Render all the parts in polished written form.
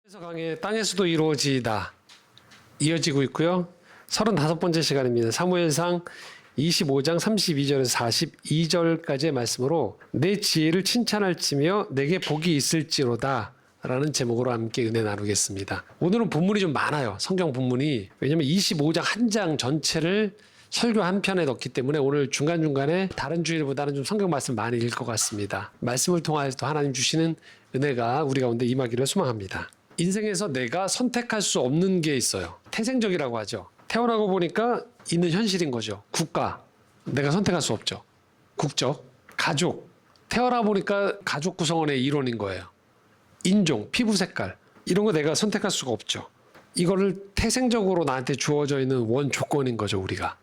에서 강의 땅에서도 이루어지다 이어지고 있고요. 35번째 시간입니다. 사무엘상 25장 32절에서 42절까지의 말씀으로 내 지혜를 칭찬할지며 내게 복이 있을지로다 라는 제목으로 함께 은혜 나누겠습니다. 오늘은 본문이 좀 많아요. 성경 본문이. 왜냐하면 25장 한 장 전체를 설교 한 편에 넣기 때문에 오늘 중간중간에 다른 주일보다는 좀 성경 말씀 많이 읽을 것 같습니다. 말씀을 통하여서 하나님 주시는 은혜가 우리 가운데 임하기를 소망합니다. 인생에서 내가 선택할 수 없는 게 있어요. 태생적이라고 하죠. 태어나고 보니까 있는 현실인 거죠. 국가, 내가 선택할 수 없죠. 국적, 가족, 태어나 보니까 가족 구성원의 일원인 거예요. 인종, 피부 색깔, 이런 거 내가 선택할 수가 없죠. 이거를 태생적으로 나한테 주어져 있는 원 조건인 거죠, 우리가.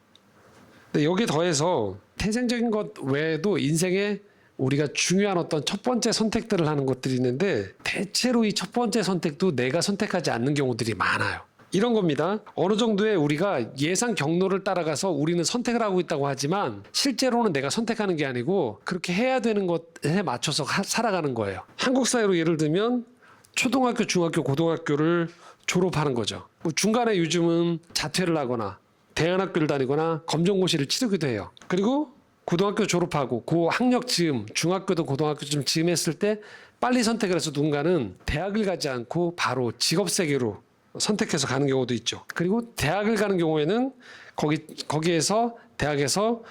근데 여기에 더해서 태생적인 것 외에도 인생에 우리가 중요한 어떤 첫 번째 선택들을 하는 것들이 있는데 대체로 이 첫 번째 선택도 내가 선택하지 않는 경우들이 많아요. 이런 겁니다. 어느 정도의 우리가 예상 경로를 따라가서 우리는 선택을 하고 있다고 하지만 실제로는 내가 선택하는 게 아니고 그렇게 해야 되는 것에 맞춰서 살아가는 거예요. 한국 사회로 예를 들면 초등학교, 중학교, 고등학교를 졸업하는 거죠. 중간에 요즘은 자퇴를 하거나 대안학교를 다니거나 검정고시를 치르기도 해요. 그리고 고등학교 졸업하고 그 학력 즈음, 중학교도 고등학교쯤 즈음 했을 때 빨리 선택을 해서 누군가는 대학을 가지 않고 바로 직업 세계로 선택해서 가는 경우도 있죠. 그리고 대학을 가는 경우에는 거기에서 대학에서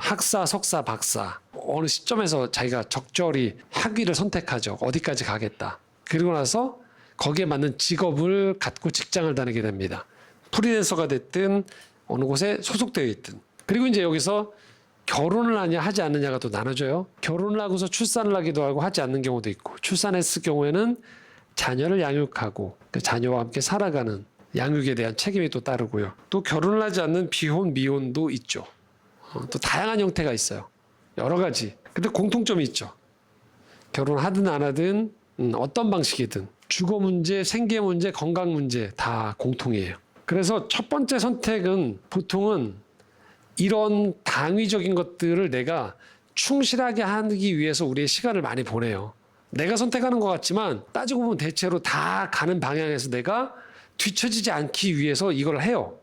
학사, 석사, 박사 어느 시점에서 자기가 적절히 학위를 선택하죠. 어디까지 가겠다. 그리고 나서 거기에 맞는 직업을 갖고 직장을 다니게 됩니다. 프리랜서가 됐든 어느 곳에 소속되어 있든. 그리고 이제 여기서 결혼을 하냐 하지 않느냐가 또 나눠져요. 결혼을 하고서 출산을 하기도 하고 하지 않는 경우도 있고, 출산했을 경우에는 자녀를 양육하고 그 자녀와 함께 살아가는 양육에 대한 책임이 또 따르고요. 또 결혼을 하지 않는 비혼, 미혼도 있죠. 또 다양한 형태가 있어요. 여러 가지. 근데 공통점이 있죠. 결혼하든 안 하든 어떤 방식이든 주거 문제, 생계 문제, 건강 문제 다 공통이에요. 그래서 첫 번째 선택은 보통은 이런 당위적인 것들을 내가 충실하게 하기 위해서 우리의 시간을 많이 보내요. 내가 선택하는 것 같지만 따지고 보면 대체로 다 가는 방향에서 내가 뒤처지지 않기 위해서 이걸 해요.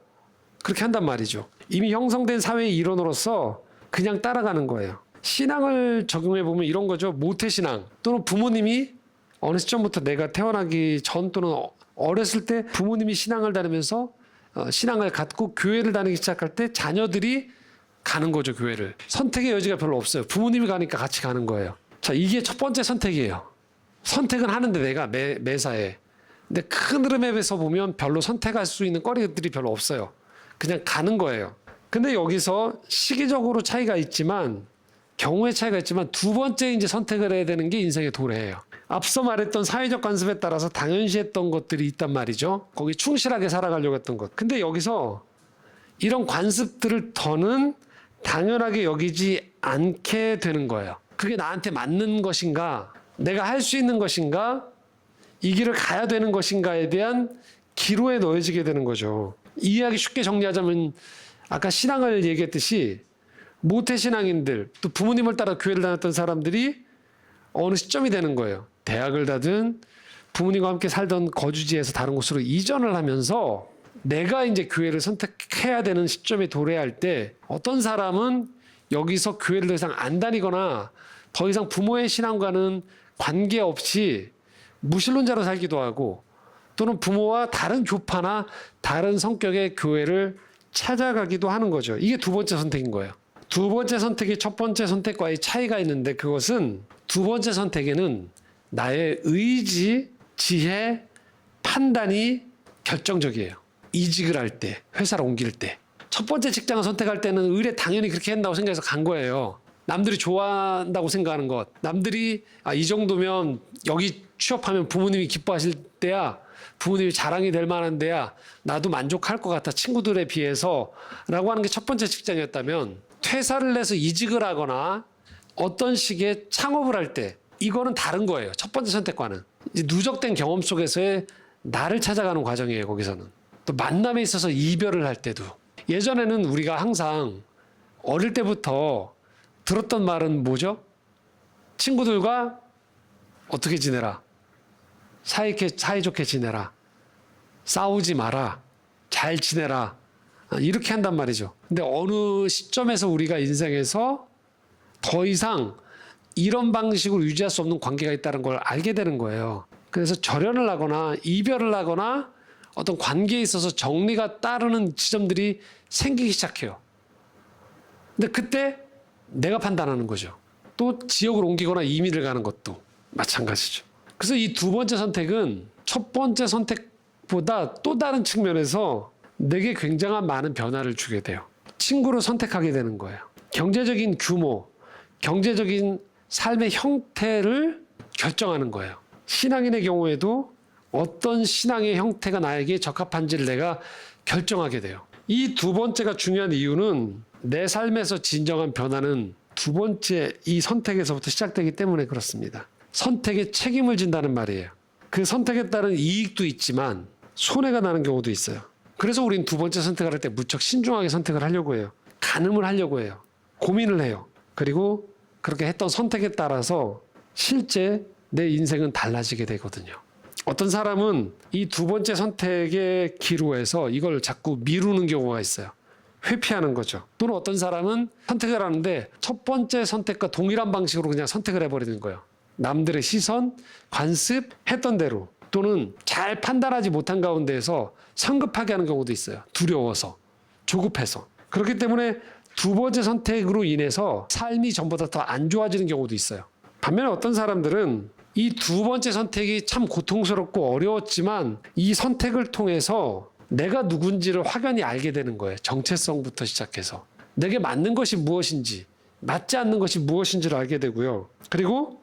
그렇게 한단 말이죠. 이미 형성된 사회의 일원으로서 그냥 따라가는 거예요. 신앙을 적용해 보면 이런 거죠. 모태신앙 또는 부모님이 어느 시점부터 내가 태어나기 전 또는 어렸을 때 부모님이 신앙을 다니면서 신앙을 갖고 교회를 다니기 시작할 때 자녀들이 가는 거죠, 교회를. 선택의 여지가 별로 없어요. 부모님이 가니까 같이 가는 거예요. 자, 이게 첫 번째 선택이에요. 선택은 하는데 내가 매사에. 근데 큰 흐름에서 보면 별로 선택할 수 있는 거리들이 별로 없어요. 그냥 가는 거예요. 근데 여기서 시기적으로 차이가 있지만 경우의 차이가 있지만 두 번째 이제 선택을 해야 되는 게 인생의 도래예요. 앞서 말했던 사회적 관습에 따라서 당연시했던 것들이 있단 말이죠. 거기 충실하게 살아가려고 했던 것. 근데 여기서 이런 관습들을 더는 당연하게 여기지 않게 되는 거예요. 그게 나한테 맞는 것인가? 내가 할 수 있는 것인가? 이 길을 가야 되는 것인가에 대한 기로에 놓여지게 되는 거죠. 이 이야기 쉽게 정리하자면 아까 신앙을 얘기했듯이 모태신앙인들 또 부모님을 따라 교회를 다녔던 사람들이 어느 시점이 되는 거예요. 대학을 가든 부모님과 함께 살던 거주지에서 다른 곳으로 이전을 하면서 내가 이제 교회를 선택해야 되는 시점에 도래할 때 어떤 사람은 여기서 교회를 더 이상 안 다니거나 더 이상 부모의 신앙과는 관계없이 무신론자로 살기도 하고 또는 부모와 다른 교파나 다른 성격의 교회를 찾아가기도 하는 거죠. 이게 두 번째 선택인 거예요. 두 번째 선택이 첫 번째 선택과의 차이가 있는데 그것은 두 번째 선택에는 나의 의지, 지혜, 판단이 결정적이에요. 이직을 할 때, 회사를 옮길 때. 첫 번째 직장을 선택할 때는 의뢰 당연히 그렇게 한다고 생각해서 간 거예요. 남들이 좋아한다고 생각하는 것. 남들이 이 정도면 여기 취업하면 부모님이 기뻐하실 때야. 부모님이 자랑이 될 만한 데야. 나도 만족할 것 같아. 친구들에 비해서. 라고 하는 게 첫 번째 직장이었다면 퇴사를 해서 이직을 하거나 어떤 식의 창업을 할 때 이거는 다른 거예요. 첫 번째 선택과는. 이제 누적된 경험 속에서의 나를 찾아가는 과정이에요. 거기서는. 또 만남에 있어서 이별을 할 때도. 예전에는 우리가 항상 어릴 때부터 들었던 말은 뭐죠? 친구들과 어떻게 지내라. 사이좋게 지내라. 싸우지 마라. 잘 지내라. 이렇게 한단 말이죠. 근데 어느 시점에서 우리가 인생에서 더 이상 이런 방식으로 유지할 수 없는 관계가 있다는 걸 알게 되는 거예요. 그래서 절연을 하거나 이별을 하거나 어떤 관계에 있어서 정리가 따르는 지점들이 생기기 시작해요. 근데 그때 내가 판단하는 거죠. 또 지역을 옮기거나 이민을 가는 것도 마찬가지죠. 그래서 이 두 번째 선택은 첫 번째 선택보다 또 다른 측면에서 내게 굉장한 많은 변화를 주게 돼요. 친구를 선택하게 되는 거예요. 경제적인 규모, 경제적인 삶의 형태를 결정하는 거예요. 신앙인의 경우에도 어떤 신앙의 형태가 나에게 적합한지를 내가 결정하게 돼요. 이 두 번째가 중요한 이유는 내 삶에서 진정한 변화는 두 번째 이 선택에서부터 시작되기 때문에 그렇습니다. 선택에 책임을 진다는 말이에요. 그 선택에 따른 이익도 있지만 손해가 나는 경우도 있어요. 그래서 우린 두 번째 선택을 할 때 무척 신중하게 선택을 하려고 해요. 가늠을 하려고 해요. 고민을 해요. 그리고 그렇게 했던 선택에 따라서 실제 내 인생은 달라지게 되거든요. 어떤 사람은 이 두 번째 선택의 기로에서 이걸 자꾸 미루는 경우가 있어요. 회피하는 거죠. 또는 어떤 사람은 선택을 하는데 첫 번째 선택과 동일한 방식으로 그냥 선택을 해버리는 거예요. 남들의 시선, 관습, 했던 대로 또는 잘 판단하지 못한 가운데에서 성급하게 하는 경우도 있어요. 두려워서, 조급해서. 그렇기 때문에 두 번째 선택으로 인해서 삶이 전보다 더 안 좋아지는 경우도 있어요. 반면에 어떤 사람들은 이 두 번째 선택이 참 고통스럽고 어려웠지만 이 선택을 통해서 내가 누군지를 확연히 알게 되는 거예요. 정체성부터 시작해서. 내게 맞는 것이 무엇인지, 맞지 않는 것이 무엇인지를 알게 되고요. 그리고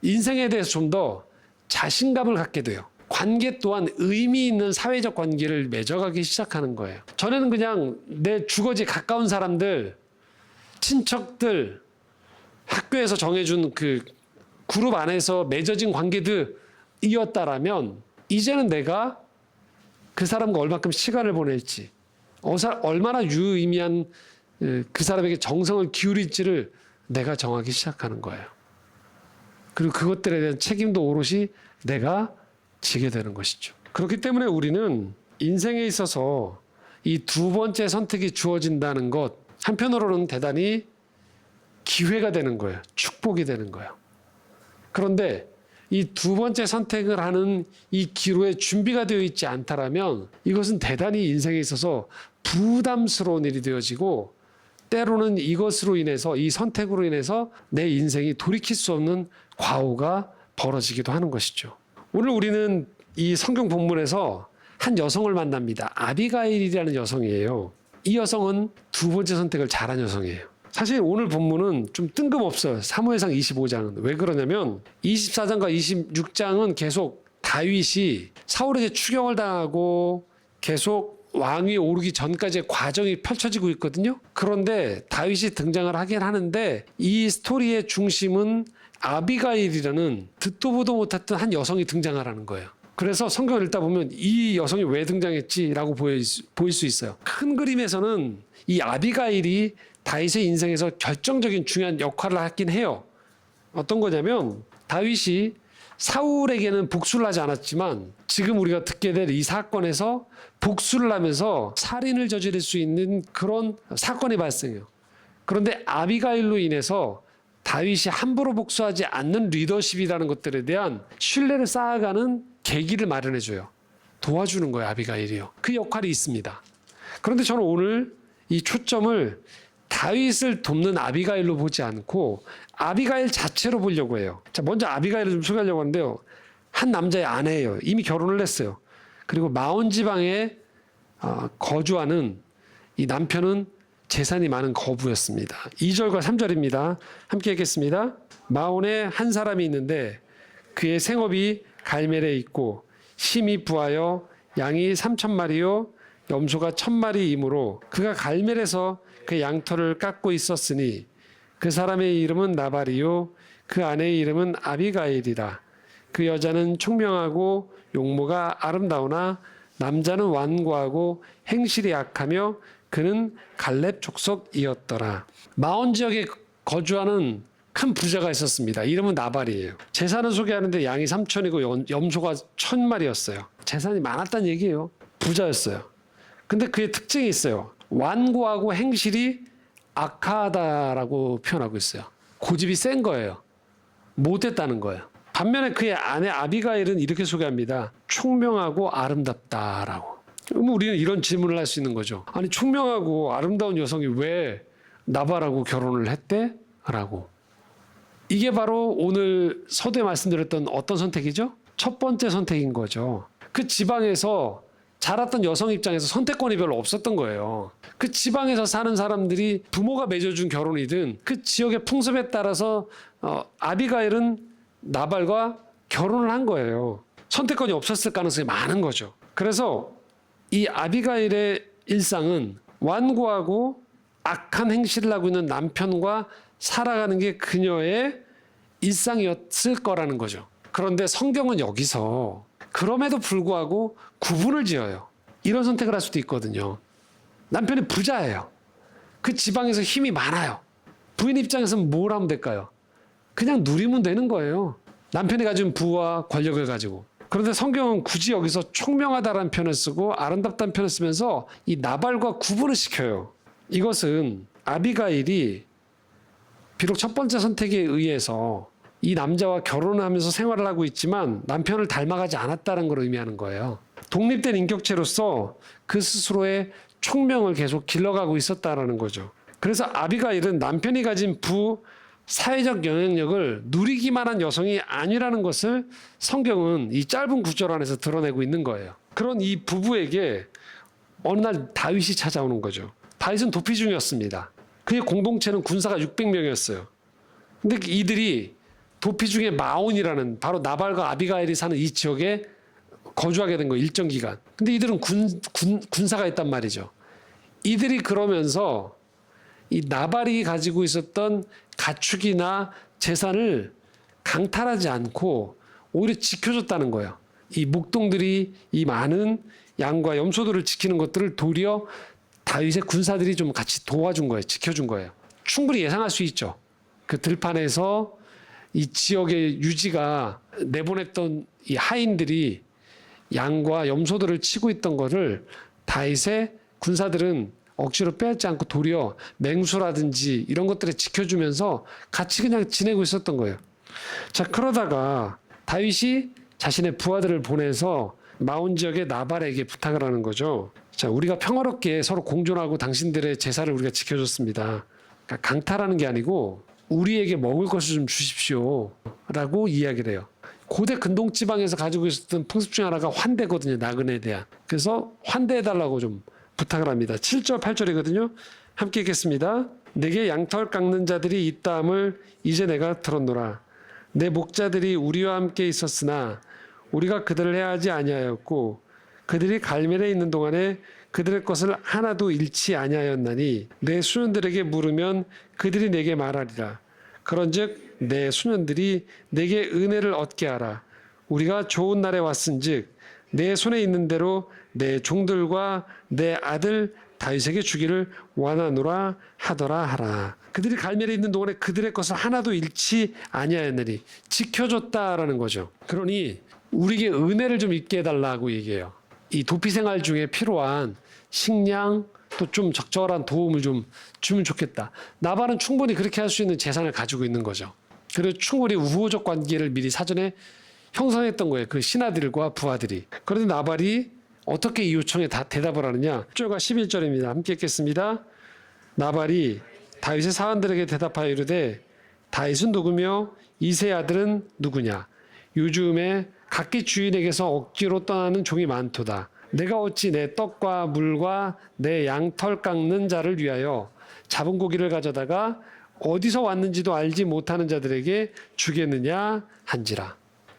인생에 대해서 좀 더 자신감을 갖게 돼요. 관계 또한 의미 있는 사회적 관계를 맺어가기 시작하는 거예요. 전에는 그냥 내 주거지 가까운 사람들, 친척들, 학교에서 정해준 그 그룹 안에서 맺어진 관계들이었다라면 이제는 내가 그 사람과 얼마큼 시간을 보낼지, 얼마나 유의미한 그 사람에게 정성을 기울일지를 내가 정하기 시작하는 거예요. 그리고 그것들에 대한 책임도 오롯이 내가 지게 되는 것이죠. 그렇기 때문에 우리는 인생에 있어서 이 두 번째 선택이 주어진다는 것, 한편으로는 대단히 기회가 되는 거예요. 축복이 되는 거예요. 그런데 이 두 번째 선택을 하는 이 기로에 준비가 되어 있지 않다라면 이것은 대단히 인생에 있어서 부담스러운 일이 되어지고 때로는 이것으로 인해서 이 선택으로 인해서 내 인생이 돌이킬 수 없는 과오가 벌어지기도 하는 것이죠. 오늘 우리는 이 성경 본문에서 한 여성을 만납니다. 아비가일이라는 여성이에요. 이 여성은 두 번째 선택을 잘한 여성이에요. 사실 오늘 본문은 좀 뜬금없어요. 사무엘상 25장은. 왜 그러냐면 24장과 26장은 계속 다윗이 사울에게 추격을 당하고 계속 왕위에 오르기 전까지의 과정이 펼쳐지고 있거든요. 그런데 다윗이 등장을 하긴 하는데 이 스토리의 중심은 아비가일이라는 듣도 보도 못했던 한 여성이 등장을 하는 거예요. 그래서 성경을 읽다 보면 이 여성이 왜 등장했지라고 보일 수 있어요. 큰 그림에서는 이 아비가일이 다윗의 인생에서 결정적인 중요한 역할을 하긴 해요. 어떤 거냐면 다윗이 사울에게는 복수를 하지 않았지만 지금 우리가 듣게 될 이 사건에서 복수를 하면서 살인을 저지를 수 있는 그런 사건이 발생해요. 그런데 아비가일로 인해서 다윗이 함부로 복수하지 않는 리더십이라는 것들에 대한 신뢰를 쌓아가는 계기를 마련해줘요. 도와주는 거예요, 아비가일이요. 그 역할이 있습니다. 그런데 저는 오늘 이 초점을 다윗을 돕는 아비가일로 보지 않고 아비가일 자체로 보려고 해요. 자, 먼저 아비가일을 좀 소개하려고 하는데요. 한 남자의 아내예요. 이미 결혼을 했어요. 그리고 마온 지방에 거주하는 이 남편은 재산이 많은 거부였습니다. 2절과 3절입니다. 함께 읽겠습니다. 마온에 한 사람이 있는데 그의 생업이 갈멜에 있고 심이 부하여 양이 3,000마리요 염소가 1,000마리이므로 그가 갈멜에서 그 양털을 깎고 있었으니 그 사람의 이름은 나발이요 그 아내의 이름은 아비가일이라. 그 여자는 총명하고 용모가 아름다우나 남자는 완고하고 행실이 약하며 그는 갈렙 족속이었더라. 마온 지역에 거주하는 큰 부자가 있었습니다. 이름은 나발이에요. 재산을 소개하는데 양이 3천이고 염소가 1,000마리였어요. 재산이 많았다는 얘기예요. 부자였어요. 근데 그의 특징이 있어요. 완고하고 행실이 악하다라고 표현하고 있어요. 고집이 센 거예요. 못됐다는 거예요. 반면에 그의 아내 아비가일은 이렇게 소개합니다. 총명하고 아름답다라고. 그럼 우리는 이런 질문을 할 수 있는 거죠. 아니 총명하고 아름다운 여성이 왜 나발하고 결혼을 했대? 라고. 이게 바로 오늘 서두에 말씀드렸던 어떤 선택이죠? 첫 번째 선택인 거죠. 그 지방에서 자랐던 여성 입장에서 선택권이 별로 없었던 거예요. 그 지방에서 사는 사람들이 부모가 맺어준 결혼이든 그 지역의 풍습에 따라서 아비가일은 나발과 결혼을 한 거예요. 선택권이 없었을 가능성이 많은 거죠. 그래서 이 아비가일의 일상은 완고하고 악한 행실을 하고 있는 남편과 살아가는 게 그녀의 일상이었을 거라는 거죠. 그런데 성경은 여기서 그럼에도 불구하고 구분을 지어요. 이런 선택을 할 수도 있거든요. 남편이 부자예요. 그 지방에서 힘이 많아요. 부인 입장에서는 뭘 하면 될까요? 그냥 누리면 되는 거예요. 남편이 가진 부와 권력을 가지고. 그런데 성경은 굳이 여기서 총명하다라는 표현을 쓰고 아름답다는 표현을 쓰면서 이 나발과 구분을 시켜요. 이것은 아비가일이 비록 첫 번째 선택에 의해서 이 남자와 결혼을 하면서 생활을 하고 있지만 남편을 닮아가지 않았다는 걸 의미하는 거예요. 독립된 인격체로서 그 스스로의 총명을 계속 길러가고 있었다라는 거죠. 그래서 아비가일은 남편이 가진 사회적 영향력을 누리기만 한 여성이 아니라는 것을 성경은 이 짧은 구절 안에서 드러내고 있는 거예요. 그런 이 부부에게 어느 날 다윗이 찾아오는 거죠. 다윗은 도피 중이었습니다. 그의 공동체는 군사가 600명이었어요. 근데 이들이 도피 중에 마온이라는 바로 나발과 아비가일이 사는 이 지역에 거주하게 된 거예요. 일정 기간. 근데 이들은 군사가 있단 말이죠. 이들이 그러면서 이 나발이 가지고 있었던 가축이나 재산을 강탈하지 않고 오히려 지켜줬다는 거예요. 이 목동들이 이 많은 양과 염소들을 지키는 것들을 도리어 다윗의 군사들이 좀 같이 도와준 거예요. 지켜준 거예요. 충분히 예상할 수 있죠. 그 들판에서 이 지역의 유지가 내보냈던 이 하인들이 양과 염소들을 치고 있던 것을 다윗의 군사들은 억지로 빼앗지 않고 도리어 맹수라든지 이런 것들을 지켜주면서 같이 그냥 지내고 있었던 거예요. 자, 그러다가 다윗이 자신의 부하들을 보내서 마온 지역의 나발에게 부탁을 하는 거죠. 자, 우리가 평화롭게 서로 공존하고 당신들의 제사를 우리가 지켜줬습니다. 그러니까 강탈하는 게 아니고 우리에게 먹을 것을 좀 주십시오 라고 이야기를 해요. 고대 근동 지방에서 가지고 있었던 풍습 중 하나가 환대거든요. 나그네에 대한. 그래서 환대해달라고 좀 부탁을 합니다. 7절 8절이거든요. 함께 읽겠습니다. 내게 양털 깎는 자들이 있다함을 이제 내가 들었노라. 내 목자들이 우리와 함께 있었으나 우리가 그들을 해하지 아니하였고 그들이 갈멜에 있는 동안에 그들의 것을 하나도 잃지 아니하였나니 내 수년들에게 물으면 그들이 내게 말하리라. 그런즉 내 수년들이 내게 은혜를 얻게 하라. 우리가 좋은 날에 왔은즉 내 손에 있는 대로 내 종들과 내 아들 다윗에게 주기를 원하노라 하더라 하라. 그들이 갈멜에 있는 동안에 그들의 것을 하나도 잃지 아니하였느니 지켜줬다라는 거죠. 그러니 우리에게 은혜를 좀 입게 해달라고 얘기해요. 이 도피 생활 중에 필요한 식량 또 좀 적절한 도움을 좀 주면 좋겠다. 나발은 충분히 그렇게 할 수 있는 재산을 가지고 있는 거죠. 그리고 충분히 우호적 관계를 미리 사전에 형성했던 거예요. 그 신하들과 부하들이. 그런데 나발이 어떻게 이 요청에 대답을 하느냐. 10절과 11절입니다. 함께 읽겠습니다. 나발이 다윗의 사환들에게 대답하여 이르되 다윗은 누구며 이새의 아들은 누구냐. 요즘에 각기 주인에게서 억지로 떠나는 종이 많도다. 내가 어찌 내 떡과 물과 내 양털 깎는 자를 위하여 잡은 고기를 가져다가 어디서 왔는지도 알지 못하는 자들에게 주겠느냐 한지라.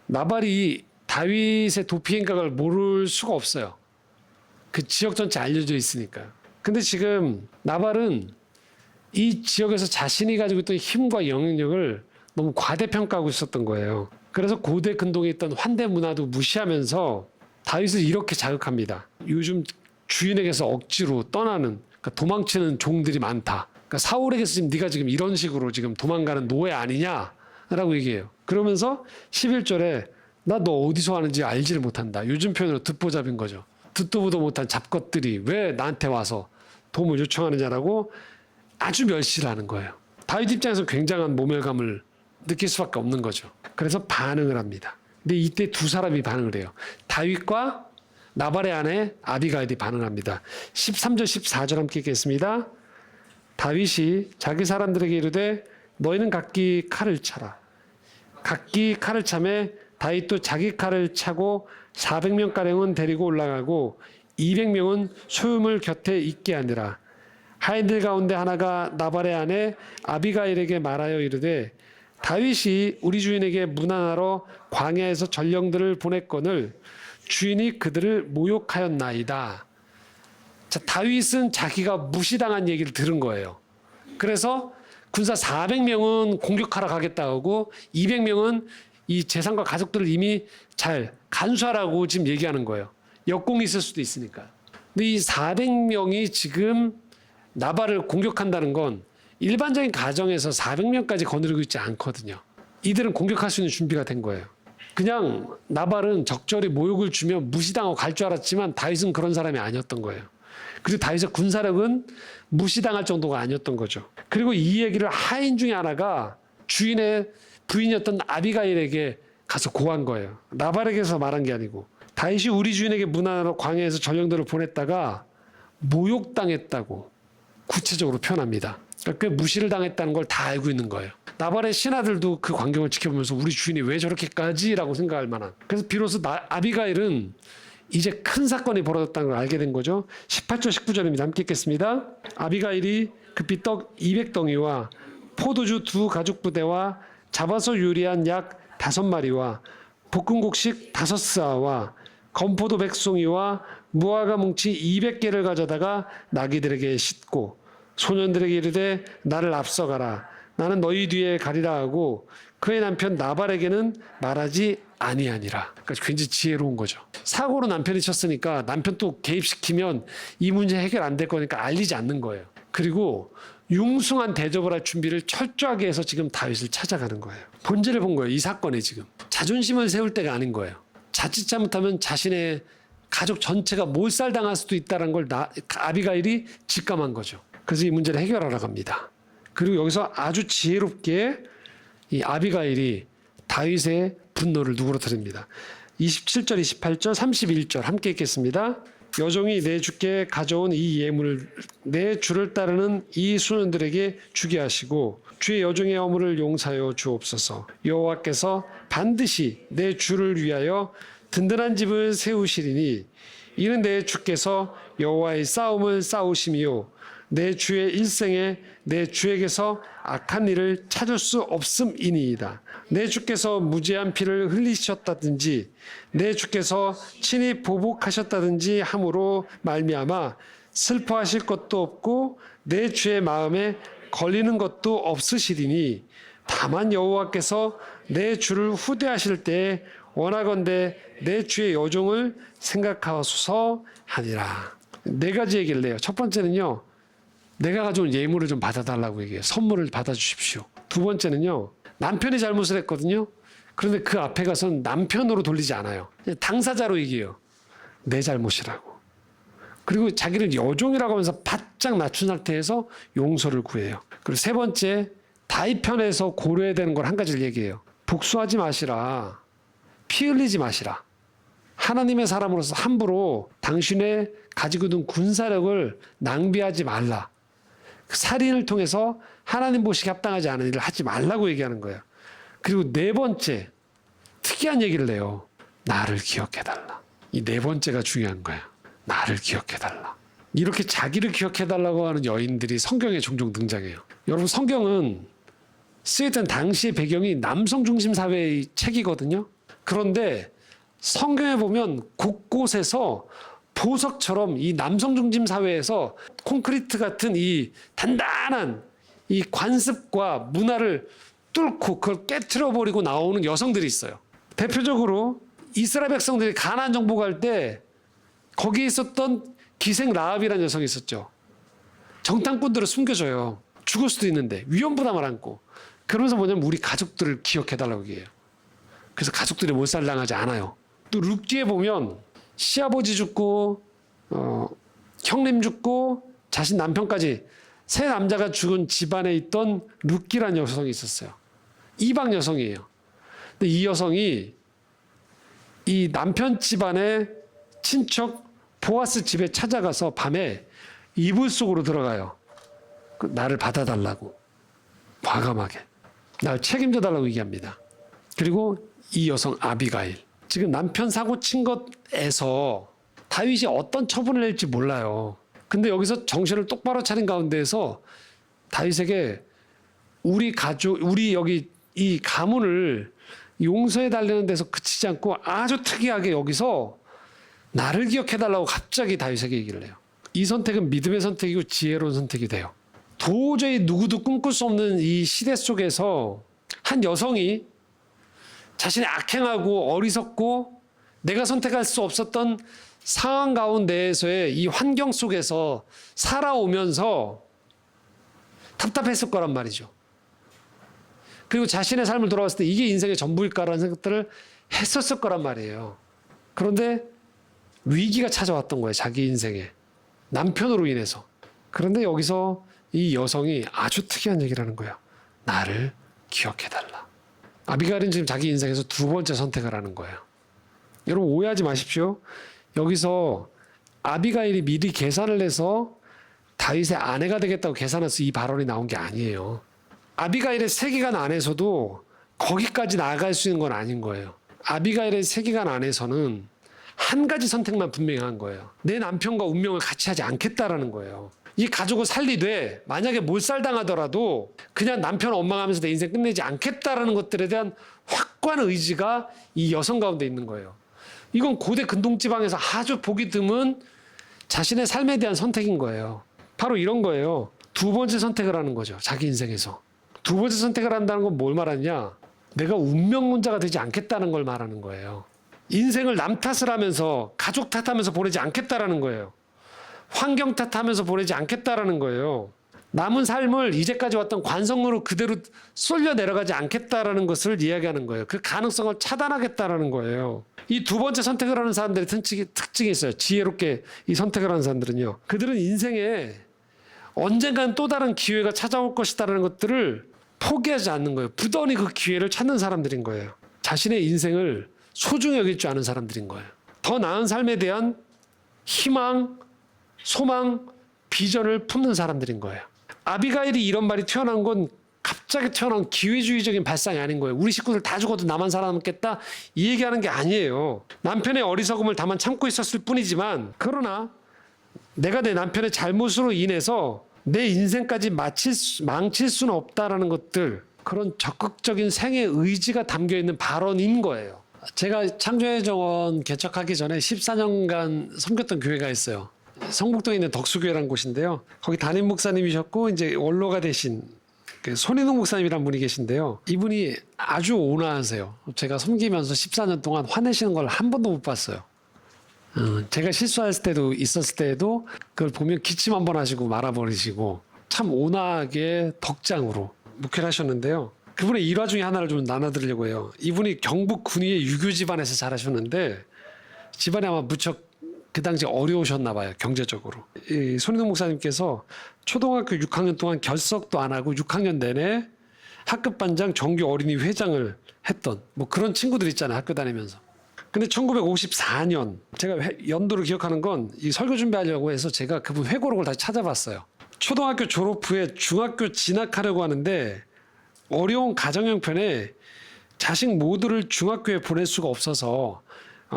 나발이 다윗의 도피 행각을 모를 수가 없어요. 그 지역 전체 알려져 있으니까. 근데 지금 나발은 이 지역에서 자신이 가지고 있던 힘과 영향력을 너무 과대평가하고 있었던 거예요. 그래서 고대 근동에 있던 환대 문화도 무시하면서 다윗을 이렇게 자극합니다. 요즘 주인에게서 억지로 떠나는, 그러니까 도망치는 종들이 많다. 그러니까 사울에게서 지금 네가 지금 이런 식으로 지금 도망가는 노예 아니냐라고 얘기해요. 그러면서 11절에 나 너 어디서 하는지 알지를 못한다. 요즘 표현으로 듣보잡인 거죠. 듣도 보도 못한 잡것들이 왜 나한테 와서 도움을 요청하느냐라고 아주 멸시를 하는 거예요. 다윗 입장에서 굉장한 모멸감을 느낄 수밖에 없는 거죠. 그래서 반응을 합니다. 근데 이때 두 사람이 반응을 해요. 다윗과 나발의 아내 아비가일이 반응합니다. 13절 14절 함께 읽겠습니다. 다윗이 자기 사람들에게 이르되 너희는 각기 칼을 차라. 각기 칼을 차매 다윗도 자기 칼을 차고 400명가량은 데리고 올라가고 200명은 소유물 곁에 있게 하니라. 하인들 가운데 하나가 나발의 아내 아비가일에게 말하여 이르되 다윗이 우리 주인에게 문안하러 광야에서 전령들을 보냈거늘 주인이 그들을 모욕하였나이다. 자, 다윗은 자기가 무시당한 얘기를 들은 거예요. 그래서 군사 400명은 공격하러 가겠다 하고 200명은 이 재산과 가족들을 이미 잘 간수하라고 지금 얘기하는 거예요. 역공이 있을 수도 있으니까. 근데 이 400명이 지금 나발을 공격한다는 건 일반적인 가정에서 400명까지 거느리고 있지 않거든요. 이들은 공격할 수 있는 준비가 된 거예요. 그냥 나발은 적절히 모욕을 주면 무시당하고 갈 줄 알았지만 다윗은 그런 사람이 아니었던 거예요. 그리고 다윗의 군사력은 무시당할 정도가 아니었던 거죠. 그리고 이 얘기를 하인 중에 하나가 주인의 부인이었던 아비가일에게 가서 고한 거예요. 나발에게서 말한 게 아니고. 다윗이 우리 주인에게 문안하러 광야에서 전령들을 보냈다가 모욕당했다고 구체적으로 표현합니다. 그러니까 꽤 무시를 당했다는 걸 다 알고 있는 거예요. 나발의 신하들도 그 광경을 지켜보면서 우리 주인이 왜 저렇게까지라고 생각할 만한. 그래서 비로소 아비가일은 이제 큰 사건이 벌어졌다는 걸 알게 된 거죠. 18절 19절입니다. 함께 읽겠습니다. 아비가일이 급히 떡 200덩이와 포도주 2가죽부대와 잡아서 요리한 약 5마리와 볶은 곡식 5스아와 건포도 100송이와 무화과 뭉치 200개를 가져다가 나귀들에게 싣고 소년들에게 이르되 나를 앞서가라. 나는 너희 뒤에 가리라 하고 그의 남편 나발에게는 말하지 아니하니라. 그러니까 굉장히 지혜로운 거죠. 사고로 남편이 쳤으니까 남편 또 개입시키면 이 문제 해결 안 될 거니까 알리지 않는 거예요. 그리고 융숭한 대접을 할 준비를 철저하게 해서 지금 다윗을 찾아가는 거예요. 본질을 본 거예요. 이 사건에 지금. 자존심을 세울 때가 아닌 거예요. 자칫 잘못하면 자신의 가족 전체가 몰살당할 수도 있다는 걸 아비가일이 직감한 거죠. 그래서 이 문제를 해결하러 갑니다. 그리고 여기서 아주 지혜롭게 이 아비가일이 다윗의 분노를 누그러뜨립니다. 27절, 28절, 31절 함께 읽겠습니다. 여종이 내 주께 가져온 이 예물을 내 주를 따르는 이 소년들에게 주게 하시고 주의 여종의 허물을 용서하여 주옵소서. 여호와께서 반드시 내 주를 위하여 든든한 집을 세우시리니 이는 내 주께서 여호와의 싸움을 싸우심이요 내 주의 일생에 내 주에게서 악한 일을 찾을 수 없음이니이다. 내 주께서 무죄한 피를 흘리셨다든지 내 주께서 친히 보복하셨다든지 함으로 말미암아 슬퍼하실 것도 없고 내 주의 마음에 걸리는 것도 없으시리니 다만 여호와께서 내 주를 후대하실 때에 원하건대 내 주의 여종을 생각하소서 하니라. 네 가지 얘기를 해요. 첫 번째는요. 내가 가져온 예물을 좀 받아달라고 얘기해요. 선물을 받아주십시오. 두 번째는요. 남편이 잘못을 했거든요. 그런데 그 앞에 가서는 남편으로 돌리지 않아요. 당사자로 얘기해요. 내 잘못이라고. 그리고 자기를 여종이라고 하면서 바짝 낮춘 상태에서 용서를 구해요. 그리고 세 번째, 다윗 편에서 고려해야 되는 걸 한 가지를 얘기해요. 복수하지 마시라. 피 흘리지 마시라. 하나님의 사람으로서 함부로 당신의 가지고 있는 군사력을 낭비하지 말라. 살인을 통해서 하나님 보시기에 합당하지 않은 일을 하지 말라고 얘기하는 거예요. 그리고 네 번째, 특이한 얘기를 해요. 나를 기억해달라. 이 네 번째가 중요한 거예요. 나를 기억해달라. 이렇게 자기를 기억해달라고 하는 여인들이 성경에 종종 등장해요. 여러분, 성경은 쓰였던 당시의 배경이 남성 중심 사회의 책이거든요. 그런데 성경에 보면 곳곳에서 보석처럼 이 남성 중심 사회에서 콘크리트 같은 이 단단한 이 관습과 문화를 뚫고 그걸 깨트려 버리고 나오는 여성들이 있어요. 대표적으로 이스라엘 백성들이 가나안 정복 갈 때 거기에 있었던 기생 라합이라는 여성이 있었죠. 정탐꾼들을 숨겨줘요. 죽을 수도 있는데 위험 부담을 안고 그러면서 뭐냐면 우리 가족들을 기억해달라고 얘기해요. 그래서 가족들이 몰살당하지 않아요. 또 룻기에 보면 시아버지 죽고 형님 죽고 자신 남편까지 세 남자가 죽은 집안에 있던 룻기라는 여성이 있었어요. 이방 여성이에요. 근데 이 여성이 이 남편 집안의 친척 보아스 집에 찾아가서 밤에 이불 속으로 들어가요. 나를 받아달라고 과감하게 날 책임져 달라고 얘기합니다. 그리고 이 여성 아비가일 지금 남편 사고 친 것에서 다윗이 어떤 처분을 낼지 몰라요. 근데 여기서 정신을 똑바로 차린 가운데에서 다윗에게 우리 가족, 우리 여기 이 가문을 용서해 달라는 데서 그치지 않고 아주 특이하게 여기서 나를 기억해 달라고 갑자기 다윗에게 얘기를 해요. 이 선택은 믿음의 선택이고 지혜로운 선택이 돼요. 도저히 누구도 꿈꿀 수 없는 이 시대 속에서 한 여성이 자신의 악행하고 어리석고 내가 선택할 수 없었던 상황 가운데에서의 이 환경 속에서 살아오면서 답답했을 거란 말이죠. 그리고 자신의 삶을 돌아봤을 때 이게 인생의 전부일까라는 생각들을 했었을 거란 말이에요. 그런데 위기가 찾아왔던 거예요. 자기 인생에. 남편으로 인해서. 그런데 여기서 이 여성이 아주 특이한 얘기를 하는 거예요. 나를 기억해달라. 아비가일은 지금 자기 인생에서 두 번째 선택을 하는 거예요. 여러분 오해하지 마십시오. 여기서 아비가일이 미리 계산을 해서 다윗의 아내가 되겠다고 계산해서 이 발언이 나온 게 아니에요. 아비가일의 세계관 안에서도 거기까지 나아갈 수 있는 건 아닌 거예요. 아비가일의 세계관 안에서는 한 가지 선택만 분명히 한 거예요. 내 남편과 운명을 같이 하지 않겠다라는 거예요. 이 가족을 살리되 만약에 몰살당하더라도 그냥 남편 원망하면서 내 인생 끝내지 않겠다라는 것들에 대한 확고한 의지가 이 여성 가운데 있는 거예요. 이건 고대 근동지방에서 아주 보기 드문 자신의 삶에 대한 선택인 거예요. 바로 이런 거예요. 두 번째 선택을 하는 거죠. 자기 인생에서. 두 번째 선택을 한다는 건 뭘 말하냐? 내가 운명론자가 되지 않겠다는 걸 말하는 거예요. 인생을 남 탓을 하면서 가족 탓하면서 보내지 않겠다라는 거예요. 환경 탓하면서 보내지 않겠다라는 거예요. 남은 삶을 이제까지 왔던 관성으로 그대로 쏠려 내려가지 않겠다라는 것을 이야기하는 거예요. 그 가능성을 차단하겠다라는 거예요. 이 두 번째 선택을 하는 사람들의 특징이 있어요. 지혜롭게 이 선택을 하는 사람들은요. 그들은 인생에 언젠가는 또 다른 기회가 찾아올 것이다라는 것들을 포기하지 않는 거예요. 부단히 그 기회를 찾는 사람들인 거예요. 자신의 인생을 소중히 여길 줄 아는 사람들인 거예요. 더 나은 삶에 대한 희망, 소망, 비전을 품는 사람들인 거예요. 아비가일이 이런 말이 튀어나온 건 갑자기 튀어나온 기회주의적인 발상이 아닌 거예요. 우리 식구들 다 죽어도 나만 살아남겠다 이 얘기하는 게 아니에요. 남편의 어리석음을 다만 참고 있었을 뿐이지만 그러나 내가 내 남편의 잘못으로 인해서 내 인생까지 망칠 수는 없다라는 것들 그런 적극적인 생애 의지가 담겨있는 발언인 거예요. 제가 창조의 정원 개척하기 전에 14년간 섬겼던 교회가 있어요. 성북동에 있는 덕수교회라는 곳인데요. 거기 담임 목사님이셨고 이제 원로가 되신 손인웅 목사님이라는 분이 계신데요. 이분이 아주 온화하세요. 제가 섬기면서 14년 동안 화내시는 걸 한 번도 못 봤어요. 제가 실수했을 때도 있었을 때에도 그걸 보면 기침 한번 하시고 말아버리시고 참 온화하게 덕장으로 목회를 하셨는데요. 그분의 일화 중에 하나를 좀 나눠드리려고 해요. 이분이 경북 군위의 유교 집안에서 자라셨는데 집안이 아마 무척 그 당시 어려우셨나 봐요. 경제적으로. 이 손인웅 목사님께서 초등학교 6학년 동안 결석도 안 하고 6학년 내내 학급 반장 정규 어린이 회장을 했던 뭐 그런 친구들 있잖아요. 학교 다니면서. 근데 1954년 제가 연도를 기억하는 건 이 설교 준비하려고 해서 제가 그분 회고록을 다시 찾아봤어요. 초등학교 졸업 후에 중학교 진학하려고 하는데 어려운 가정 형편에 자식 모두를 중학교에 보낼 수가 없어서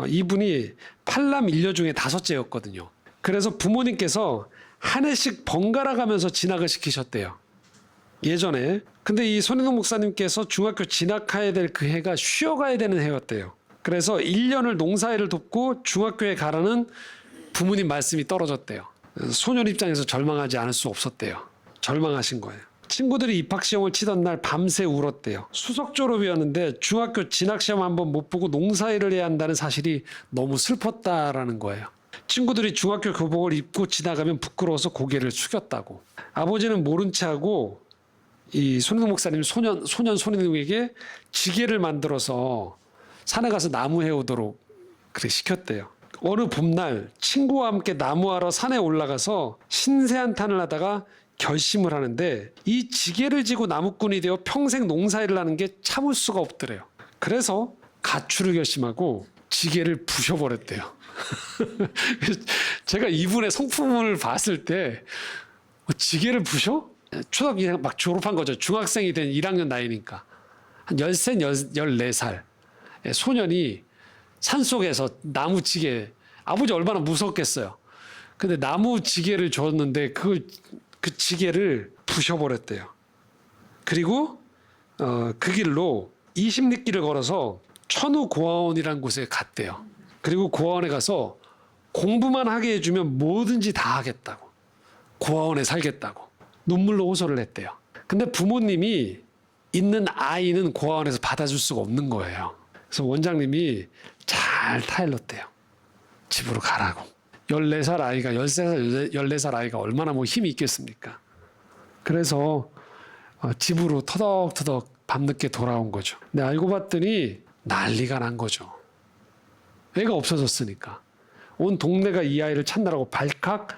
이분이 8남 1녀 중에 5째였거든요. 그래서 부모님께서 한 해씩 번갈아 가면서 진학을 시키셨대요. 예전에. 근데 이 손인웅 목사님께서 중학교 진학해야 될 그 해가 쉬어가야 되는 해였대요. 그래서 1년을 농사일을 돕고 중학교에 가라는 부모님 말씀이 떨어졌대요. 소년 입장에서 절망하지 않을 수 없었대요. 절망하신 거예요. 친구들이 입학시험을 치던 날 밤새 울었대요. 수석 졸업이었는데 중학교 진학시험 한번 못 보고 농사일을 해야 한다는 사실이 너무 슬펐다라는 거예요. 친구들이 중학교 교복을 입고 지나가면 부끄러워서 고개를 숙였다고. 아버지는 모른 채 하고 이 손인동 목사님 소년 손인동에게 지게를 만들어서 산에 가서 나무 해오도록 그렇게 시켰대요. 어느 봄날 친구와 함께 나무하러 산에 올라가서 신세한탄을 하다가 결심을 하는데 이 지게를 지고 나무꾼이 되어 평생 농사일을 하는 게 참을 수가 없더래요. 그래서 가출을 결심하고 지게를 부셔버렸대요. 제가 이분의 성품을 봤을 때 지게를 부셔? 초등학교 막 졸업한 거죠. 중학생이 된 1학년 나이니까. 한 13, 14살 소년이 산속에서 나무 지게, 아버지 얼마나 무섭겠어요. 근데 나무 지게를 줬는데 그 지게를 부셔버렸대요. 그리고 그 길로 20리길을 걸어서 천우고아원이라는 곳에 갔대요. 그리고 고아원에 가서 공부만 하게 해주면 뭐든지 다 하겠다고. 고아원에 살겠다고. 눈물로 호소를 했대요. 근데 부모님이 있는 아이는 고아원에서 받아줄 수가 없는 거예요. 그래서 원장님이 잘 타일렀대요. 집으로 가라고. 14살 아이가, 13살, 14살 아이가 얼마나 뭐 힘이 있겠습니까? 그래서 집으로 터덕터덕 밤늦게 돌아온 거죠. 근데 알고 봤더니 난리가 난 거죠. 애가 없어졌으니까. 온 동네가 이 아이를 찾느라고 발칵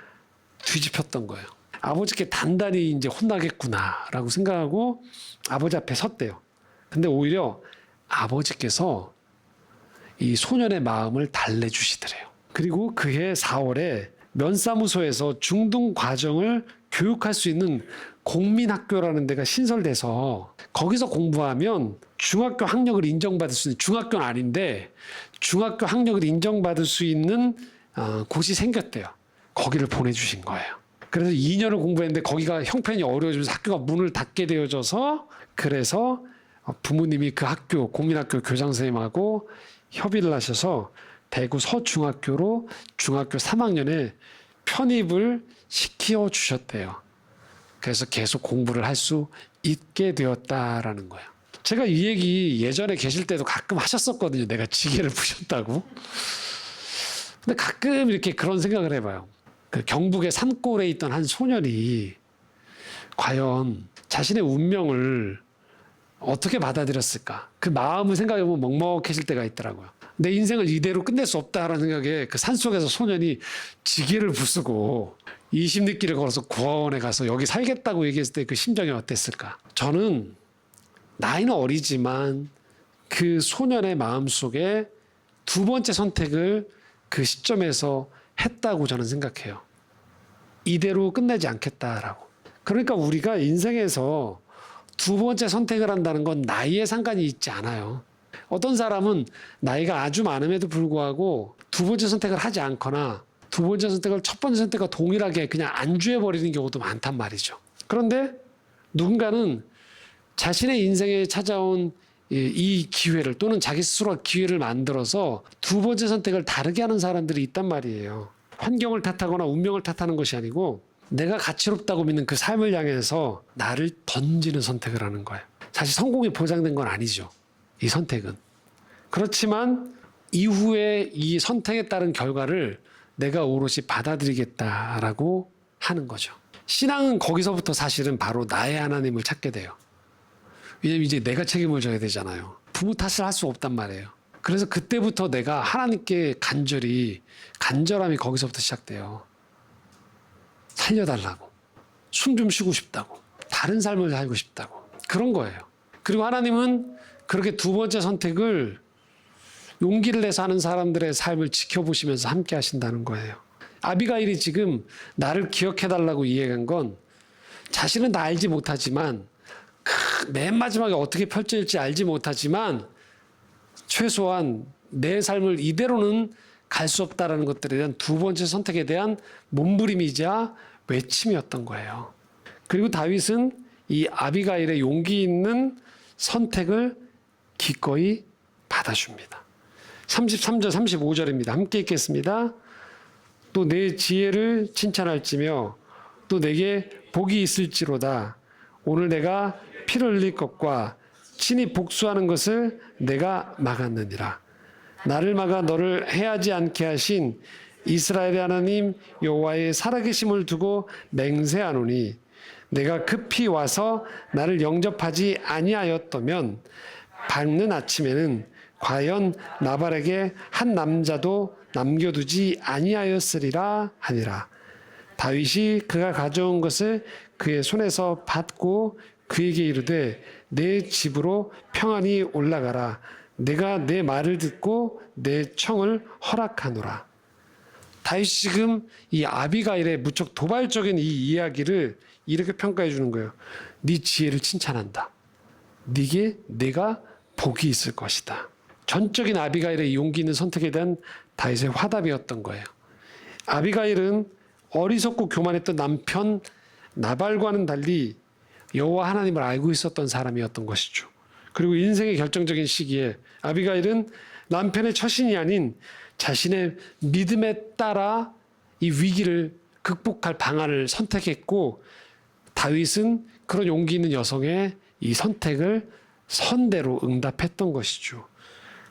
뒤집혔던 거예요. 아버지께 단단히 이제 혼나겠구나라고 생각하고 아버지 앞에 섰대요. 근데 오히려 아버지께서 이 소년의 마음을 달래주시더래요. 그리고 그해 4월에 면사무소에서 중등 과정을 교육할 수 있는 공민학교라는 데가 신설돼서 거기서 공부하면 중학교 학력을 인정받을 수 있는, 중학교는 아닌데 중학교 학력을 인정받을 수 있는 곳이 생겼대요. 거기를 보내주신 거예요. 그래서 2년을 공부했는데 거기가 형편이 어려워지면서 학교가 문을 닫게 되어져서, 그래서 부모님이 그 학교, 공민학교 교장 선생님하고 협의를 하셔서 대구 서중학교로 중학교 3학년에 편입을 시켜 주셨대요. 그래서 계속 공부를 할 수 있게 되었다라는 거예요. 제가 이 얘기 예전에 계실 때도 가끔 하셨었거든요. 내가 지게를 부셨다고. 근데 가끔 이렇게 그런 생각을 해봐요. 그 경북의 산골에 있던 한 소년이 과연 자신의 운명을 어떻게 받아들였을까? 그 마음을 생각해보면 먹먹해질 때가 있더라고요. 내 인생을 이대로 끝낼 수 없다라는 생각에 그 산속에서 소년이 지게를 부수고 20리길을 걸어서 고아원에 가서 여기 살겠다고 얘기했을 때 그 심정이 어땠을까? 저는 나이는 어리지만 그 소년의 마음속에 두 번째 선택을 그 시점에서 했다고 저는 생각해요. 이대로 끝내지 않겠다라고. 그러니까 우리가 인생에서 두 번째 선택을 한다는 건 나이에 상관이 있지 않아요. 어떤 사람은 나이가 아주 많음에도 불구하고 두 번째 선택을 하지 않거나 두 번째 선택을 첫 번째 선택과 동일하게 그냥 안주해버리는 경우도 많단 말이죠. 그런데 누군가는 자신의 인생에 찾아온 이 기회를, 또는 자기 스스로가 기회를 만들어서 두 번째 선택을 다르게 하는 사람들이 있단 말이에요. 환경을 탓하거나 운명을 탓하는 것이 아니고 내가 가치롭다고 믿는 그 삶을 향해서 나를 던지는 선택을 하는 거예요. 사실 성공이 보장된 건 아니죠. 이 선택은. 그렇지만 이후에 이 선택에 따른 결과를 내가 오롯이 받아들이겠다라고 하는 거죠. 신앙은 거기서부터 사실은 바로 나의 하나님을 찾게 돼요. 왜냐면 이제 내가 책임을 져야 되잖아요. 부모 탓을 할 수 없단 말이에요. 그래서 그때부터 내가 하나님께 간절함이 거기서부터 시작돼요. 살려달라고. 숨 좀 쉬고 싶다고. 다른 삶을 살고 싶다고. 그런 거예요. 그리고 하나님은 그렇게 두 번째 선택을 용기를 내서 하는 사람들의 삶을 지켜보시면서 함께 하신다는 거예요. 아비가일이 지금 나를 기억해달라고 이해한 건 자신은 다 알지 못하지만 맨 마지막에 어떻게 펼쳐질지 알지 못하지만 최소한 내 삶을 이대로는 갈 수 없다라는 것들에 대한 두 번째 선택에 대한 몸부림이자 외침이었던 거예요. 그리고 다윗은 이 아비가일의 용기 있는 선택을 기꺼이 받아줍니다. 33절 35절입니다. 함께 읽겠습니다. 또 내 지혜를 칭찬할지며 또 내게 복이 있을지로다. 오늘 내가 피를 흘릴 것과 친히 복수하는 것을 내가 막았느니라. 나를 막아 너를 해하지 않게 하신 이스라엘의 하나님 여호와의 살아계심을 두고 맹세하노니 내가 급히 와서 나를 영접하지 아니하였다면 밝는 아침에는 과연 나발에게 한 남자도 남겨두지 아니하였으리라 하니라. 다윗이 그가 가져온 것을 그의 손에서 받고 그에게 이르되 내 집으로 평안히 올라가라. 내가 내 말을 듣고 내 청을 허락하노라. 다윗이 지금 이 아비가일의 무척 도발적인 이 이야기를 이렇게 평가해 주는 거예요. 네 지혜를 칭찬한다. 네게 내가 복이 있을 것이다. 전적인 아비가일의 용기 있는 선택에 대한 다윗의 화답이었던 거예요. 아비가일은 어리석고 교만했던 남편 나발과는 달리 여호와 하나님을 알고 있었던 사람이었던 것이죠. 그리고 인생의 결정적인 시기에 아비가일은 남편의 처신이 아닌 자신의 믿음에 따라 이 위기를 극복할 방안을 선택했고, 다윗은 그런 용기 있는 여성의 이 선택을 선대로 응답했던 것이죠.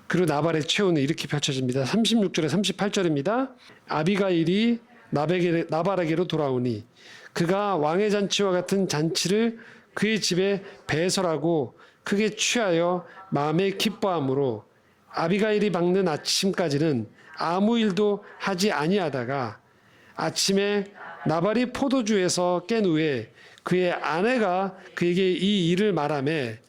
그리고 나발의 최후는 이렇게 펼쳐집니다. 36절에 38절입니다. 아비가일이 나발에게로 돌아오니 그가 왕의 잔치와 같은 잔치를 그의 집에 배설하고 크게 취하여 마음에 기뻐함으로 아비가일이 밝는 아침까지는 아무 일도 하지 아니하다가 아침에 나발이 포도주에서 깬 후에 그의 아내가 그에게 이 일을 말하매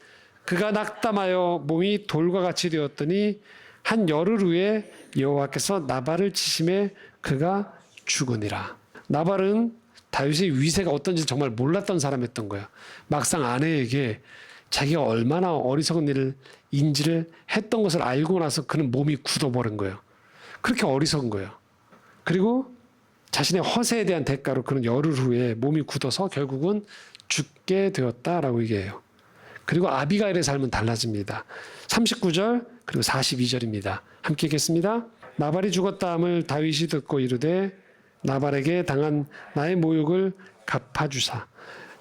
그가 낙담하여 몸이 돌과 같이 되었더니 한 열흘 후에 여호와께서 나발을 치심에 그가 죽으니라. 나발은 다윗의 위세가 어떤지 정말 몰랐던 사람이었던 거예요. 막상 아내에게 자기가 얼마나 어리석은 일을 인지를 했던 것을 알고 나서 그는 몸이 굳어버린 거예요. 그렇게 어리석은 거예요. 그리고 자신의 허세에 대한 대가로 그는 열흘 후에 몸이 굳어서 결국은 죽게 되었다라고 얘기해요. 그리고 아비가일의 삶은 달라집니다. 39절 그리고 42절입니다. 함께 읽겠습니다. 나발이 죽었다 함을 다윗이 듣고 이르되 나발에게 당한 나의 모욕을 갚아주사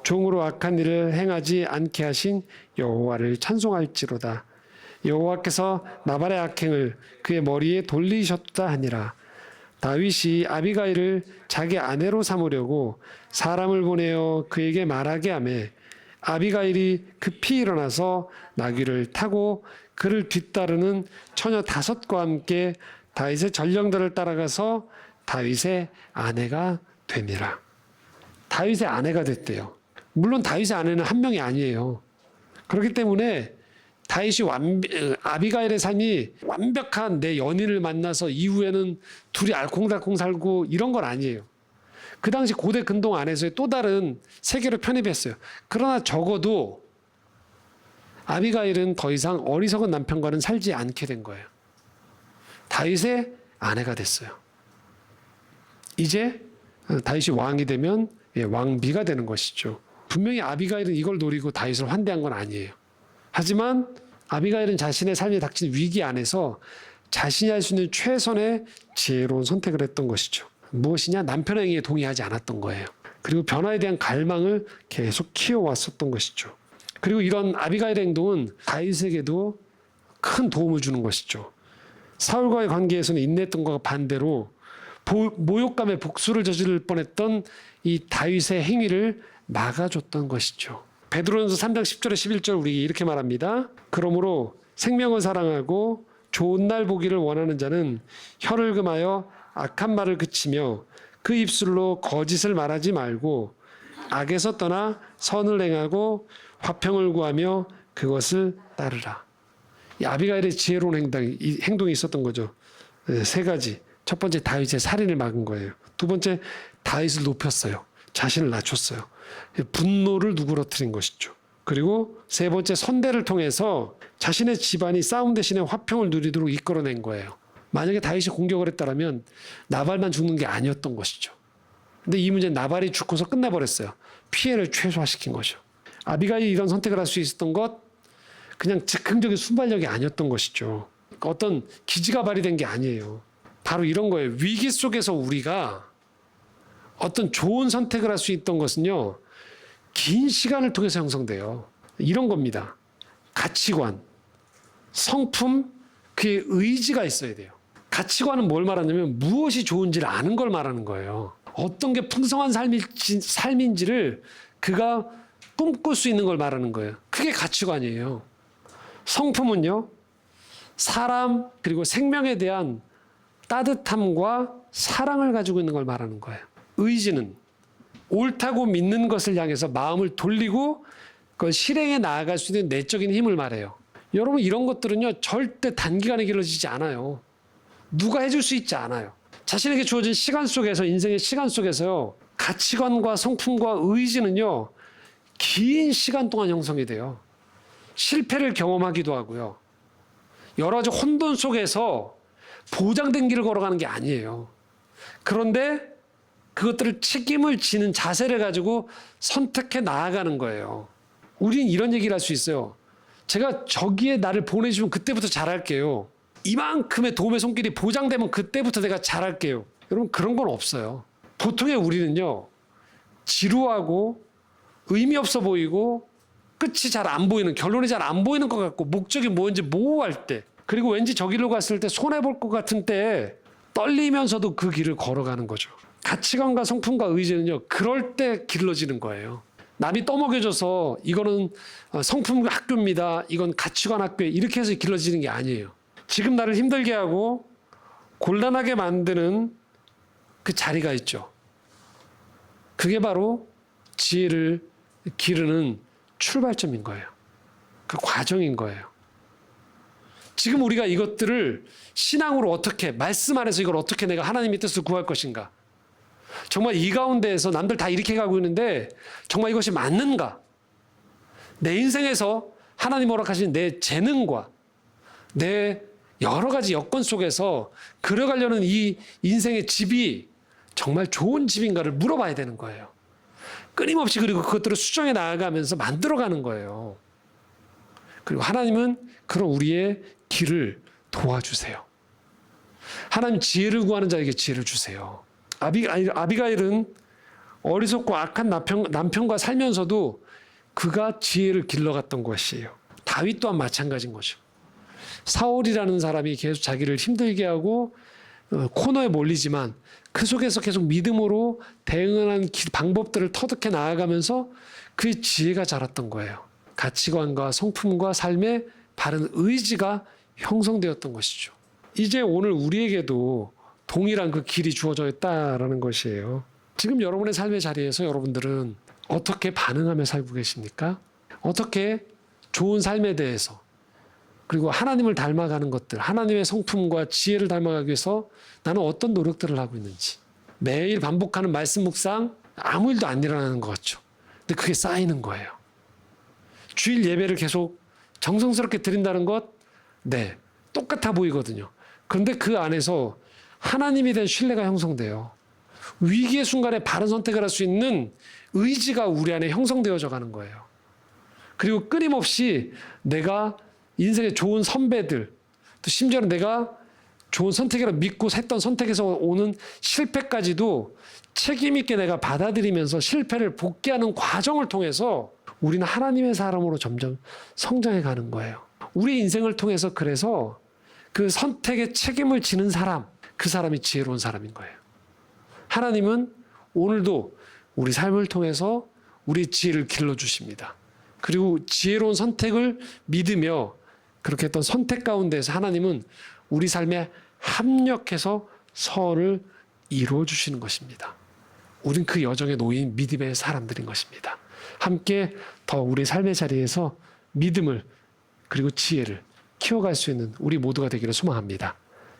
종으로 악한 일을 행하지 않게 하신 여호와를 찬송할지로다. 여호와께서 나발의 악행을 그의 머리에 돌리셨다 하니라. 다윗이 아비가일을 자기 아내로 삼으려고 사람을 보내어 그에게 말하게 하매 아비가일이 급히 일어나서 나귀를 타고 그를 뒤따르는 처녀 5과 함께 다윗의 전령들을 따라가서 다윗의 아내가 되니라. 다윗의 아내가 됐대요. 물론 다윗의 아내는 한 명이 아니에요. 그렇기 때문에 다윗이 아비가일의 삶이 완벽한 내 연인을 만나서 이후에는 둘이 알콩달콩 살고 이런 건 아니에요. 그 당시 고대 근동 안에서의 또 다른 세계로 편입했어요. 그러나 적어도 아비가일은 더 이상 어리석은 남편과는 살지 않게 된 거예요. 다윗의 아내가 됐어요. 이제 다윗이 왕이 되면 왕비가 되는 것이죠. 분명히 아비가일은 이걸 노리고 다윗을 환대한 건 아니에요. 하지만 아비가일은 자신의 삶에 닥친 위기 안에서 자신이 할 수 있는 최선의 지혜로운 선택을 했던 것이죠. 무엇이냐? 남편의 행위에 동의하지 않았던 거예요. 그리고 변화에 대한 갈망을 계속 키워왔었던 것이죠. 그리고 이런 아비가일의 행동은 다윗에게도 큰 도움을 주는 것이죠. 사울과의 관계에서는 인내했던 것과 반대로 모욕감에 복수를 저지를 뻔했던 이 다윗의 행위를 막아줬던 것이죠. 베드로전서 3장 10절에 11절 우리 이렇게 말합니다. 그러므로 생명을 사랑하고 좋은 날 보기를 원하는 자는 혀를 금하여 악한 말을 그치며 그 입술로 거짓을 말하지 말고 악에서 떠나 선을 행하고 화평을 구하며 그것을 따르라. 이 아비가일의 지혜로운 행동이 있었던 거죠. 3가지. 첫 번째, 다윗의 살인을 막은 거예요. 두 번째, 다윗을 높였어요. 자신을 낮췄어요. 분노를 누그러뜨린 것이죠. 그리고 세 번째, 선대를 통해서 자신의 집안이 싸움 대신에 화평을 누리도록 이끌어낸 거예요. 만약에 다윗이 공격을 했다면 나발만 죽는 게 아니었던 것이죠. 근데 이 문제는 나발이 죽고서 끝나버렸어요. 피해를 최소화시킨 거죠. 아비가일이 이런 선택을 할 수 있었던 것, 그냥 즉흥적인 순발력이 아니었던 것이죠. 어떤 기지가 발휘된 게 아니에요. 바로 이런 거예요. 위기 속에서 우리가 어떤 좋은 선택을 할 수 있던 것은요, 긴 시간을 통해서 형성돼요. 이런 겁니다. 가치관, 성품, 그의 의지가 있어야 돼요. 가치관은 뭘 말하냐면 무엇이 좋은지를 아는 걸 말하는 거예요. 어떤 게 풍성한 삶인지를 그가 꿈꿀 수 있는 걸 말하는 거예요. 그게 가치관이에요. 성품은요, 사람 그리고 생명에 대한 따뜻함과 사랑을 가지고 있는 걸 말하는 거예요. 의지는 옳다고 믿는 것을 향해서 마음을 돌리고 그걸 실행에 나아갈 수 있는 내적인 힘을 말해요. 여러분, 이런 것들은요 절대 단기간에 길러지지 않아요. 누가 해줄 수 있지 않아요. 자신에게 주어진 시간 속에서, 인생의 시간 속에서요, 가치관과 성품과 의지는요 긴 시간 동안 형성이 돼요. 실패를 경험하기도 하고요, 여러 가지 혼돈 속에서 보장된 길을 걸어가는 게 아니에요. 그런데 그것들을 책임을 지는 자세를 가지고 선택해 나아가는 거예요. 우린 이런 얘기를 할 수 있어요. 제가 저기에 나를 보내주면 그때부터 잘할게요. 이만큼의 도움의 손길이 보장되면 그때부터 내가 잘할게요. 여러분, 그런 건 없어요. 보통의 우리는요, 지루하고 의미 없어 보이고 끝이 잘 안 보이는, 결론이 잘 안 보이는 것 같고 목적이 뭔지 모호할 때, 그리고 왠지 저 길로 갔을 때 손해볼 것 같은 때에 떨리면서도 그 길을 걸어가는 거죠. 가치관과 성품과 의지는요, 그럴 때 길러지는 거예요. 남이 떠먹여줘서 이거는 성품 학교입니다, 이건 가치관 학교에, 이렇게 해서 길러지는 게 아니에요. 지금 나를 힘들게 하고 곤란하게 만드는 그 자리가 있죠. 그게 바로 지혜를 기르는 출발점인 거예요. 그 과정인 거예요. 지금 우리가 이것들을 신앙으로 어떻게, 말씀 안에서 이걸 어떻게 내가 하나님의 뜻을 구할 것인가, 정말 이 가운데에서 남들 다 이렇게 가고 있는데 정말 이것이 맞는가, 내 인생에서 하나님 허락하신 내 재능과 내 여러 가지 여건 속에서 그려가려는 이 인생의 집이 정말 좋은 집인가를 물어봐야 되는 거예요. 끊임없이, 그리고 그것들을 수정해 나아가면서 만들어가는 거예요. 그리고 하나님은 그런 우리의 길을 도와주세요. 하나님, 지혜를 구하는 자에게 지혜를 주세요. 아비가일은 어리석고 악한 남편과 살면서도 그가 지혜를 길러갔던 것이에요. 다윗 또한 마찬가지인 거죠. 사울이라는 사람이 계속 자기를 힘들게 하고 코너에 몰리지만 그 속에서 계속 믿음으로 대응하는 방법들을 터득해 나아가면서 그의 지혜가 자랐던 거예요. 가치관과 성품과 삶의 바른 의지가 형성되었던 것이죠. 이제 오늘 우리에게도 동일한 그 길이 주어져 있다라는 것이에요. 지금 여러분의 삶의 자리에서 여러분들은 어떻게 반응하며 살고 계십니까? 어떻게 좋은 삶에 대해서, 그리고 하나님을 닮아가는 것들, 하나님의 성품과 지혜를 닮아가기 위해서 나는 어떤 노력들을 하고 있는지, 매일 반복하는 말씀 묵상, 아무 일도 안 일어나는 것 같죠. 근데 그게 쌓이는 거예요. 주일 예배를 계속 정성스럽게 드린다는 것, 네, 똑같아 보이거든요. 그런데 그 안에서 하나님에 대한 신뢰가 형성돼요. 위기의 순간에 바른 선택을 할 수 있는 의지가 우리 안에 형성되어져 가는 거예요. 그리고 끊임없이 내가 인생의 좋은 선배들, 또 심지어는 내가 좋은 선택이라고 믿고 했던 선택에서 오는 실패까지도 책임 있게 내가 받아들이면서 실패를 복귀하는 과정을 통해서 우리는 하나님의 사람으로 점점 성장해 가는 거예요. 우리 인생을 통해서, 그래서 그 선택의 책임을 지는 사람, 그 사람이 지혜로운 사람인 거예요. 하나님은 오늘도 우리 삶을 통해서 우리 지혜를 길러주십니다. 그리고 지혜로운 선택을 믿으며 그렇게 했던 선택 가운데서 하나님은 우리 삶에 합력해서 선을 이루어 주시는 것입니다. 우린 그 여정에 놓인 믿음의 사람들인 것입니다. 함께 더 우리 삶의 자리에서 믿음을, 그리고 지혜를 키워갈 수 있는 우리 모두가 되기를 소망합니다.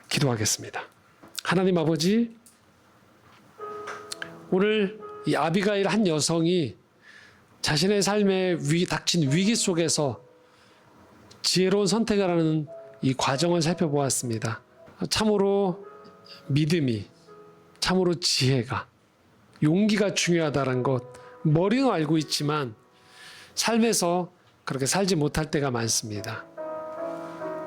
기도하겠습니다. 하나님 아버지, 오늘 이 아비가일 한 여성이 자신의 삶에 닥친 위기 속에서 지혜로운 선택을 하는 이 과정을 살펴보았습니다. 참으로 믿음이, 참으로 지혜가, 용기가 중요하다는 것, 머리는 알고 있지만 삶에서 그렇게 살지 못할 때가 많습니다.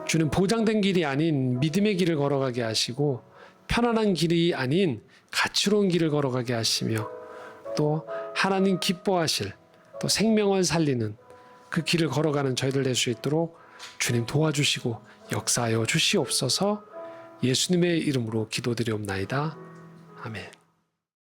주는 보장된 길이 아닌 믿음의 길을 걸어가게 하시고, 편안한 길이 아닌 가치로운 길을 걸어가게 하시며, 또 하나님 기뻐하실, 또 생명을 살리는 그 길을 걸어가는 저희들 될 수 있도록 주님 도와주시고 역사하여 주시옵소서. 예수님의 이름으로 기도드리옵나이다. 아멘.